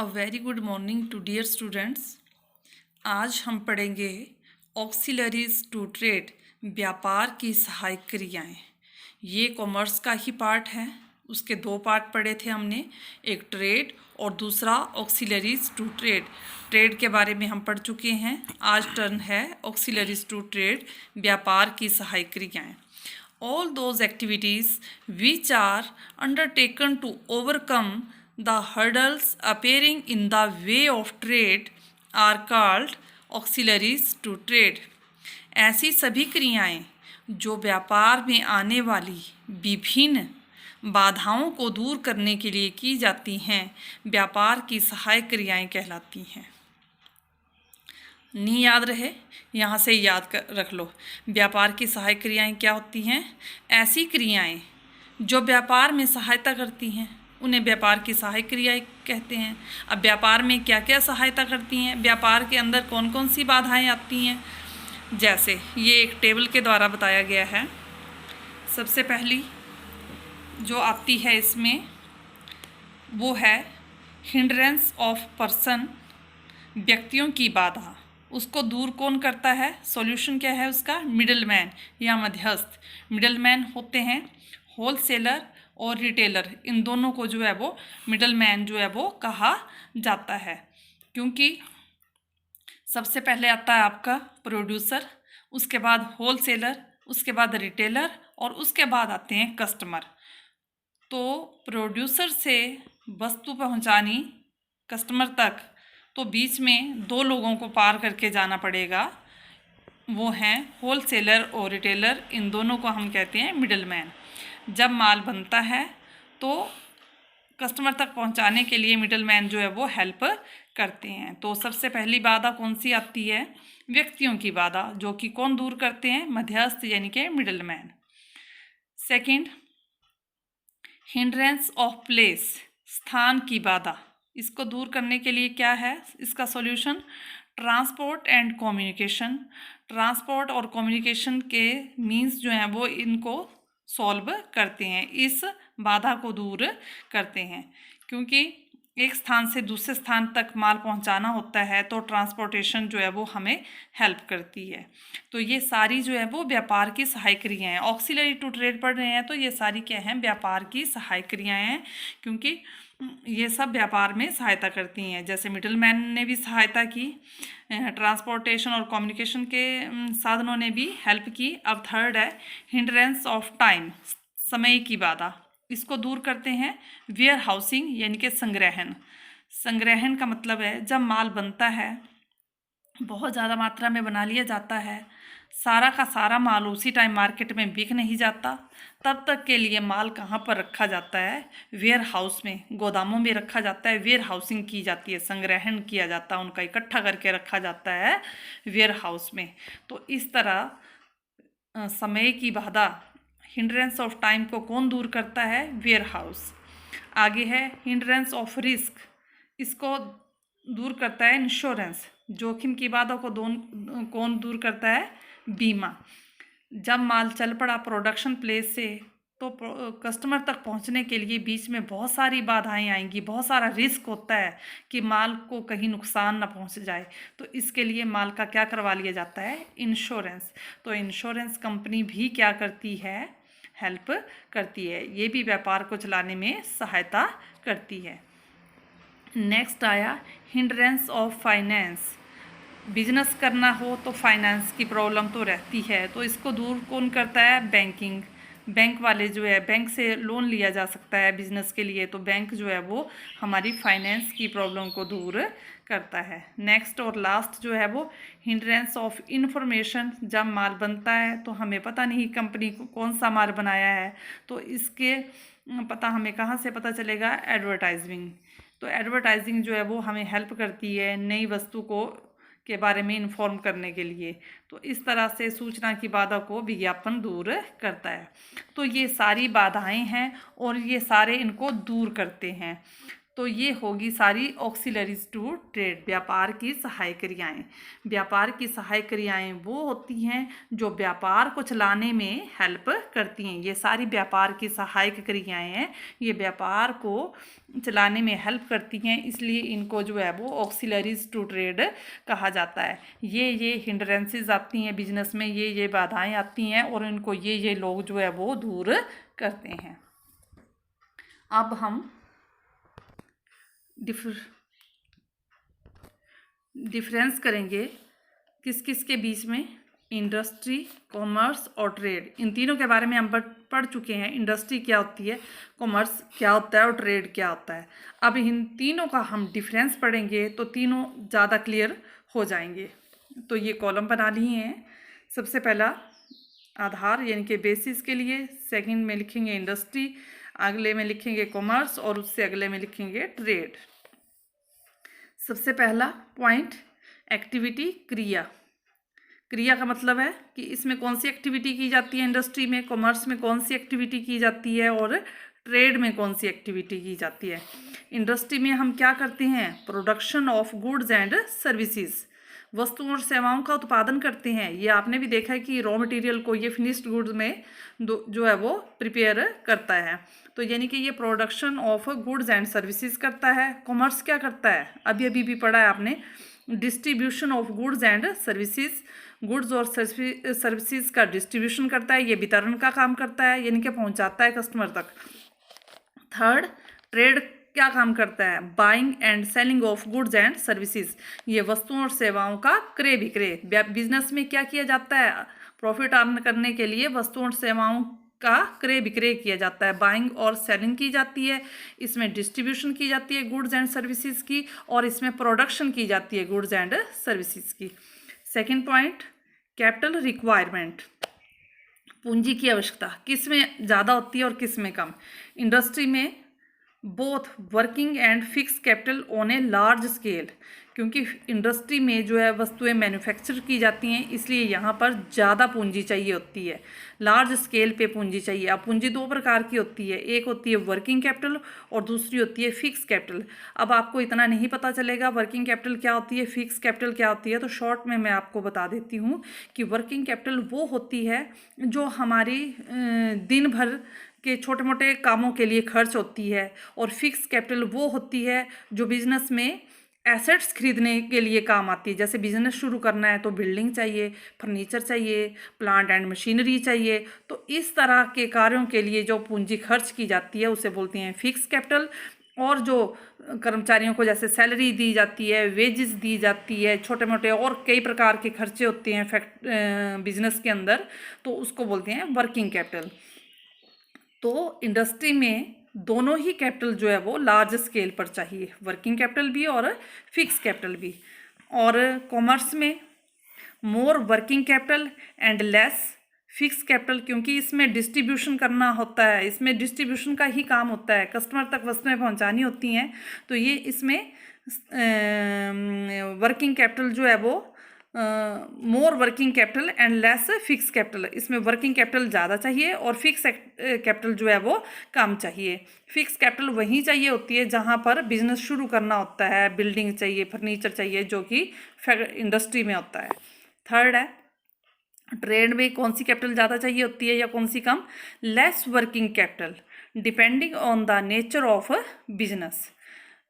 A very good morning to dear students. आज हम पढ़ेंगे ऑक्सिलरीज टू ट्रेड, व्यापार की सहायक क्रियाएं। ये कॉमर्स का ही पार्ट है। उसके दो पार्ट पढ़े थे हमने, एक ट्रेड और दूसरा ऑक्सिलरीज टू ट्रेड। ट्रेड के बारे में हम पढ़ चुके हैं। आज टर्न है ऑक्सिलरीज टू ट्रेड, व्यापार की सहायक क्रियाएं। All those activities which are undertaken to overcome the hurdles appearing in the way of trade are called auxiliaries to trade। ऐसी सभी क्रियाएं जो व्यापार में आने वाली विभिन्न बाधाओं को दूर करने के लिए की जाती हैं, व्यापार की सहायक क्रियाएं कहलाती हैं। नहीं याद रहे, यहाँ से याद रख लो। व्यापार की सहायक क्रियाएं क्या होती हैं? ऐसी क्रियाएं जो व्यापार में सहायता करती हैं, उन्हें व्यापार की सहायक क्रियाएं कहते हैं। अब व्यापार में क्या क्या सहायता करती हैं, व्यापार के अंदर कौन कौन सी बाधाएं आती हैं, जैसे ये एक टेबल के द्वारा बताया गया है। सबसे पहली जो आती है इसमें वो है हिंड्रेंस ऑफ पर्सन, व्यक्तियों की बाधा। उसको दूर कौन करता है? सॉल्यूशन क्या है उसका? मिडलमैन या मध्यस्थ। मिडलमैन होते हैं होलसेलर और रिटेलर, इन दोनों को जो है वो मिडलमैन जो है वो कहा जाता है। क्योंकि सबसे पहले आता है आपका प्रोड्यूसर, उसके बाद होलसेलर, उसके बाद रिटेलर और उसके बाद आते हैं कस्टमर। तो प्रोड्यूसर से वस्तु पहुंचानी कस्टमर तक, तो बीच में दो लोगों को पार करके जाना पड़ेगा, वो हैं होलसेलर और रिटेलर। इन दोनों को हम कहते हैं मिडलमैन। जब माल बनता है तो कस्टमर तक पहुंचाने के लिए मिडलमैन जो है वो हेल्प करते हैं। तो सबसे पहली बाधा कौन सी आती है? व्यक्तियों की बाधा, जो कि कौन दूर करते हैं? मध्यस्थ यानी कि middleman. Second, hindrance of place, स्थान की बाधा। इसको दूर करने के लिए क्या है इसका solution? Transport and communication. Transport और कम्युनिकेशन के मींस जो हैं वो इनको सॉल्व करते हैं, इस बाधा को दूर करते हैं। क्योंकि एक स्थान से दूसरे स्थान तक माल पहुंचाना होता है तो ट्रांसपोर्टेशन जो है वो हमें हेल्प करती है। तो ये सारी जो है वो व्यापार की सहायक क्रियाएं हैं। ऑक्सिलरी टू ट्रेड पढ़ रहे हैं तो ये सारी क्या हैं? व्यापार की सहायक क्रियाएं हैं, क्योंकि ये सब व्यापार में सहायता करती हैं। जैसे मिडलमैन ने भी सहायता की, ट्रांसपोर्टेशन और कम्युनिकेशन के साधनों ने भी हेल्प की। अब थर्ड है हिंड्रेंस ऑफ टाइम, समय की बाधा। इसको दूर करते हैं वेयर हाउसिंग यानी कि संग्रहण। संग्रहण का मतलब है जब माल बनता है, बहुत ज़्यादा मात्रा में बना लिया जाता है, सारा का सारा माल उसी टाइम मार्केट में बिक नहीं जाता, तब तक के लिए माल कहाँ पर रखा जाता है? वेयर हाउस में, गोदामों में रखा जाता है। वेयर हाउसिंग की जाती है, संग्रहण किया जाता है, उनका इकट्ठा करके रखा जाता है वेयर हाउस में। तो इस तरह समय की बाधा, हिंड्रेंस ऑफ टाइम को कौन दूर करता है? Warehouse. आगे है हिंड्रेंस ऑफ रिस्क, इसको दूर करता है इंश्योरेंस। जोखिम की बाधा को कौन दूर करता है? बीमा। जब माल चल पड़ा प्रोडक्शन प्लेस से तो कस्टमर तक पहुंचने के लिए बीच में बहुत सारी बाधाएं आएंगी, बहुत सारा रिस्क होता है कि माल को कहीं नुकसान ना पहुंच जाए। तो इसके लिए माल का क्या करवा लिया जाता है? इंश्योरेंस। तो इंश्योरेंस कंपनी भी क्या करती है? हेल्प करती है। ये भी व्यापार को चलाने में सहायता करती है। नेक्स्ट आया हिंड्रेंस ऑफ फाइनेंस। बिजनेस करना हो तो फाइनेंस की प्रॉब्लम तो रहती है, तो इसको दूर कौन करता है? बैंकिंग। बैंक वाले जो है, बैंक से लोन लिया जा सकता है बिजनेस के लिए, तो बैंक जो है वो हमारी फाइनेंस की प्रॉब्लम को दूर करता है। नेक्स्ट और लास्ट जो है वो हिंड्रेंस ऑफ इंफॉर्मेशन। जब माल बनता है तो हमें पता नहीं कंपनी को कौन सा माल बनाया है, तो इसके पता हमें कहाँ से पता चलेगा? एडवर्टाइजिंग। तो एडवर्टाइजिंग जो है वो हमें हेल्प करती है नई वस्तु को के बारे में इन्फॉर्म करने के लिए। तो इस तरह से सूचना की बाधा को विज्ञापन दूर करता है। तो ये सारी बाधाएं हैं और ये सारे इनको दूर करते हैं। तो ये होगी सारी ऑक्सिलरीज टू ट्रेड, व्यापार की सहायक क्रियाएं। व्यापार की सहायक क्रियाएं वो होती हैं जो व्यापार को चलाने में हेल्प करती हैं। ये सारी व्यापार की सहायक क्रियाएं हैं, ये व्यापार को चलाने में हेल्प करती हैं, इसलिए इनको जो है वो ऑक्सिलरीज टू ट्रेड कहा जाता है। ये हिंड्रेंसेस आती हैं बिजनेस में, ये बाधाएं आती हैं और इनको ये लोग जो है वो दूर करते हैं। अब हम डिफरेंस करेंगे किस किस के बीच में, इंडस्ट्री, कॉमर्स और ट्रेड। इन तीनों के बारे में हम पढ़ चुके हैं, इंडस्ट्री क्या होती है, कॉमर्स क्या होता है और ट्रेड क्या होता है। अब इन तीनों का हम डिफरेंस पढ़ेंगे तो तीनों ज़्यादा क्लियर हो जाएंगे। तो ये कॉलम बना लिए हैं। सबसे पहला आधार यानी कि बेसिस के लिए, सेकंड में लिखेंगे इंडस्ट्री, अगले में लिखेंगे कॉमर्स और उससे अगले में लिखेंगे ट्रेड। सबसे पहला पॉइंट, एक्टिविटी, क्रिया। क्रिया का मतलब है कि इसमें कौन सी एक्टिविटी की जाती है, इंडस्ट्री में, कॉमर्स में कौन सी एक्टिविटी की जाती है और ट्रेड में कौन सी एक्टिविटी की जाती है। इंडस्ट्री में हम क्या करते हैं, production of goods and services, वस्तुओं और सेवाओं का उत्पादन करते हैं। ये आपने भी देखा है कि रॉ मटेरियल को ये फिनिश्ड गुड्स में जो है वो प्रिपेयर करता है। तो यानी कि ये production of goods and services करता है। कॉमर्स क्या करता है, अभी भी पढ़ा है आपने, distribution of goods and services, goods और सर्विसेज का डिस्ट्रीब्यूशन करता है, ये वितरण का काम करता है, यानी कि पहुंचाता है कस्टमर तक। थर्ड, ट्रेड क्या काम करता है, buying and selling of goods and services, ये वस्तुओं और सेवाओं का क्रय विक्रय। बिजनेस में क्या किया जाता है, प्रॉफिट अर्न करने के लिए वस्तुओं और सेवाओं का क्रय विक्रय किया जाता है, बाइंग और सेलिंग की जाती है, इसमें डिस्ट्रीब्यूशन की जाती है गुड्स एंड सर्विसेज की, और इसमें प्रोडक्शन की जाती है गुड्स एंड सर्विसेज की। सेकेंड पॉइंट, कैपिटल रिक्वायरमेंट, पूंजी की आवश्यकता किस में ज़्यादा होती है और किस में कम। इंडस्ट्री में both working and fix capital on a large scale, क्योंकि इंडस्ट्री में जो है वस्तुएं मैन्युफैक्चर की जाती हैं, इसलिए यहाँ पर ज़्यादा पूंजी चाहिए होती है, लार्ज स्केल पे पूंजी चाहिए। अब पूंजी दो प्रकार की होती है, एक होती है वर्किंग कैपिटल और दूसरी होती है फिक्स कैपिटल। अब आपको इतना नहीं पता चलेगा वर्किंग कैपिटल क्या होती है, फिक्स कैपिटल क्या होती है, तो शॉर्ट में मैं आपको बता देती हूँ कि वर्किंग कैपिटल वो होती है जो हमारी दिन भर के छोटे मोटे कामों के लिए खर्च होती है, और फिक्स कैपिटल वो होती है जो बिजनेस में एसेट्स खरीदने के लिए काम आती है। जैसे बिजनेस शुरू करना है तो बिल्डिंग चाहिए, फर्नीचर चाहिए, प्लांट एंड मशीनरी चाहिए, तो इस तरह के कार्यों के लिए जो पूंजी खर्च की जाती है उसे बोलते हैं फिक्स कैपिटल। और जो कर्मचारियों को जैसे सैलरी दी जाती है, वेजेस दी जाती है, छोटे मोटे और कई प्रकार के खर्चे होते हैं बिजनेस के अंदर, तो उसको बोलते हैं वर्किंग कैपिटल। तो इंडस्ट्री में दोनों ही कैपिटल जो है वो लार्ज स्केल पर चाहिए, वर्किंग कैपिटल भी और फिक्स कैपिटल भी। और कॉमर्स में मोर working capital and less fix capital, क्योंकि इसमें डिस्ट्रीब्यूशन करना होता है, इसमें डिस्ट्रीब्यूशन का ही काम होता है, कस्टमर तक वस्तुएं पहुंचानी होती हैं, तो ये इसमें वर्किंग कैपिटल जो है वो मोर working capital and less fix capital, इसमें वर्किंग कैपिटल ज़्यादा चाहिए और फिक्स कैपिटल जो है वो कम चाहिए। फिक्स कैपिटल वहीं चाहिए होती है जहाँ पर बिजनेस शुरू करना होता है, बिल्डिंग चाहिए, फर्नीचर चाहिए, जो कि इंडस्ट्री में होता है। थर्ड है, ट्रेड में कौन सी कैपिटल ज़्यादा चाहिए होती है या कौन सी कम, less working capital depending on the nature of business,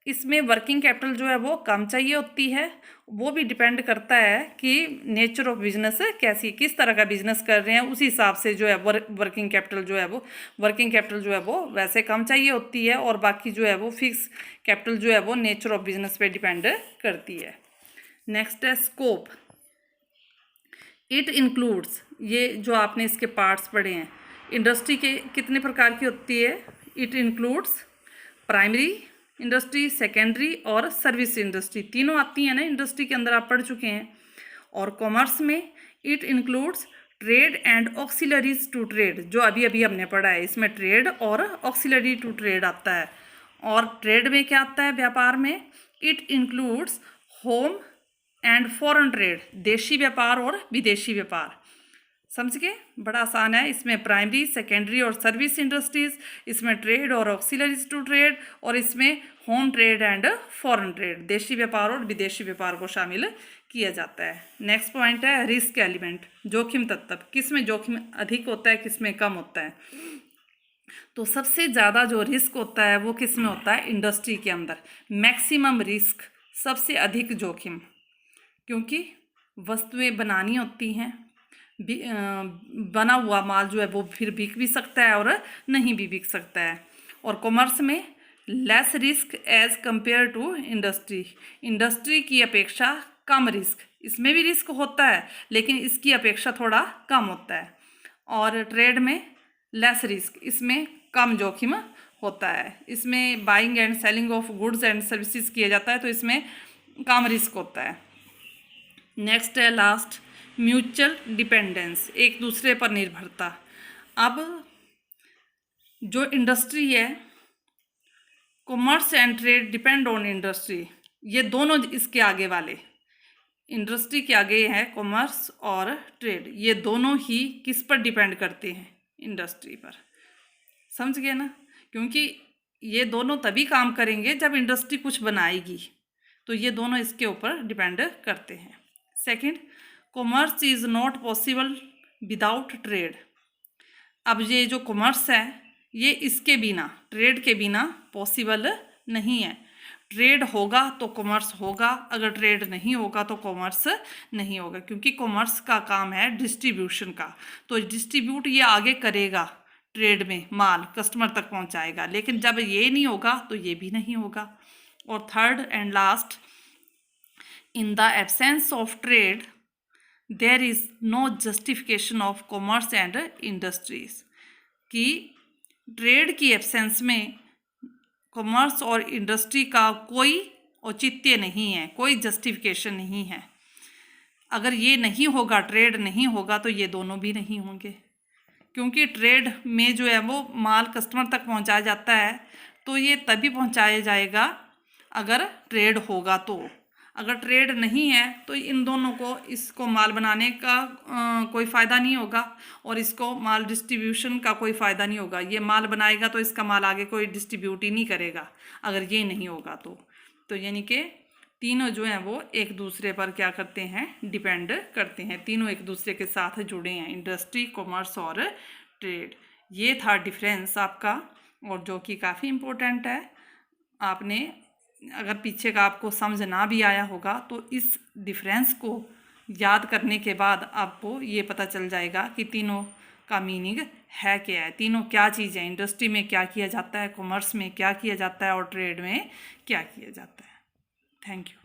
इसमें वर्किंग कैपिटल जो है वो कम चाहिए होती है, वो भी डिपेंड करता है कि नेचर ऑफ बिजनेस कैसी, किस तरह का बिजनेस कर रहे हैं, उसी हिसाब से जो है वर्किंग कैपिटल जो है वो वैसे कम चाहिए होती है, और बाकी जो है वो फिक्स कैपिटल जो है वो नेचर ऑफ बिजनेस पे डिपेंड करती है। नेक्स्ट है स्कोप, इट इंक्लूड्स, ये जो आपने इसके पार्ट्स पढ़े हैं, इंडस्ट्री के कितने प्रकार की होती है, it includes primary industry, secondary और सर्विस इंडस्ट्री, तीनों आती हैं ना इंडस्ट्री के अंदर, आप पढ़ चुके हैं। और कॉमर्स में it includes trade and auxiliaries to trade, जो अभी हमने पढ़ा है, इसमें ट्रेड और ऑक्सिलरी टू ट्रेड आता है। और ट्रेड में क्या आता है, व्यापार में it includes home and foreign trade, देशी व्यापार और विदेशी व्यापार। समझ गए, बड़ा आसान है। इसमें प्राइमरी, सेकेंडरी और सर्विस इंडस्ट्रीज, इसमें ट्रेड और ऑक्सिलरीज टू ट्रेड, और इसमें home trade and foreign trade, देशी व्यापार और विदेशी व्यापार को शामिल किया जाता है। नेक्स्ट पॉइंट है रिस्क एलिमेंट, जोखिम तत्व। किस में जोखिम अधिक होता है, किस में कम होता है? तो सबसे ज़्यादा जो रिस्क होता है वो किस में होता है? इंडस्ट्री के अंदर। मैक्सिमम रिस्क, सबसे अधिक जोखिम, क्योंकि वस्तुएं बनानी होती हैं, बना हुआ माल जो है वो फिर बिक भी सकता है और नहीं भी बिक सकता है। और कॉमर्स में less risk as compare to industry, industry की अपेक्षा कम रिस्क, इसमें भी रिस्क होता है लेकिन इसकी अपेक्षा थोड़ा कम होता है। और ट्रेड में लेस रिस्क, इसमें कम जोखिम होता है, इसमें buying and selling of goods and services किया जाता है तो इसमें कम रिस्क होता है। नेक्स्ट है लास्ट, म्यूचुअल डिपेंडेंस, एक दूसरे पर निर्भरता। अब जो इंडस्ट्री है, commerce and trade depend on industry, ये दोनों इसके आगे वाले, इंडस्ट्री के आगे है कॉमर्स और ट्रेड, ये दोनों ही किस पर डिपेंड करते हैं? इंडस्ट्री पर। समझ गए ना? क्योंकि ये दोनों तभी काम करेंगे जब इंडस्ट्री कुछ बनाएगी, तो ये दोनों इसके ऊपर डिपेंड करते हैं। Second, commerce is not possible without trade. अब ये जो कॉमर्स है ये इसके बिना, ट्रेड के बिना पॉसिबल नहीं है। ट्रेड होगा तो कॉमर्स होगा, अगर ट्रेड नहीं होगा तो कॉमर्स नहीं होगा, क्योंकि कॉमर्स का काम है डिस्ट्रीब्यूशन का, तो डिस्ट्रीब्यूट ये आगे करेगा, ट्रेड में माल कस्टमर तक पहुंचाएगा, लेकिन जब ये नहीं होगा तो ये भी नहीं होगा। और third and last, in the absence of trade there is no justification of commerce and industries, कि ट्रेड की एब्सेंस में कॉमर्स और इंडस्ट्री का कोई औचित्य नहीं है, कोई जस्टिफिकेशन नहीं है। अगर ये नहीं होगा, ट्रेड नहीं होगा, तो ये दोनों भी नहीं होंगे, क्योंकि ट्रेड में जो है वो माल कस्टमर तक पहुंचाया जाता है, तो ये तभी पहुंचाया जाएगा अगर ट्रेड होगा। तो अगर ट्रेड नहीं है तो इन दोनों को, इसको माल बनाने का कोई फ़ायदा नहीं होगा और इसको माल डिस्ट्रीब्यूशन का कोई फ़ायदा नहीं होगा। ये माल बनाएगा तो इसका माल आगे कोई डिस्ट्रीब्यूट ही नहीं करेगा अगर ये नहीं होगा तो यानी कि तीनों जो हैं वो एक दूसरे पर क्या करते हैं? डिपेंड करते हैं, तीनों एक दूसरे के साथ जुड़े हैं, इंडस्ट्री, कॉमर्स और ट्रेड। ये था डिफरेंस आपका, और जो कि काफ़ी इम्पोर्टेंट है। आपने अगर पीछे का आपको समझ ना भी आया होगा तो इस डिफरेंस को याद करने के बाद आपको ये पता चल जाएगा कि तीनों का मीनिंग है क्या है, तीनों क्या चीज़ है, इंडस्ट्री में क्या किया जाता है, कॉमर्स में क्या किया जाता है और ट्रेड में क्या किया जाता है। Thank you.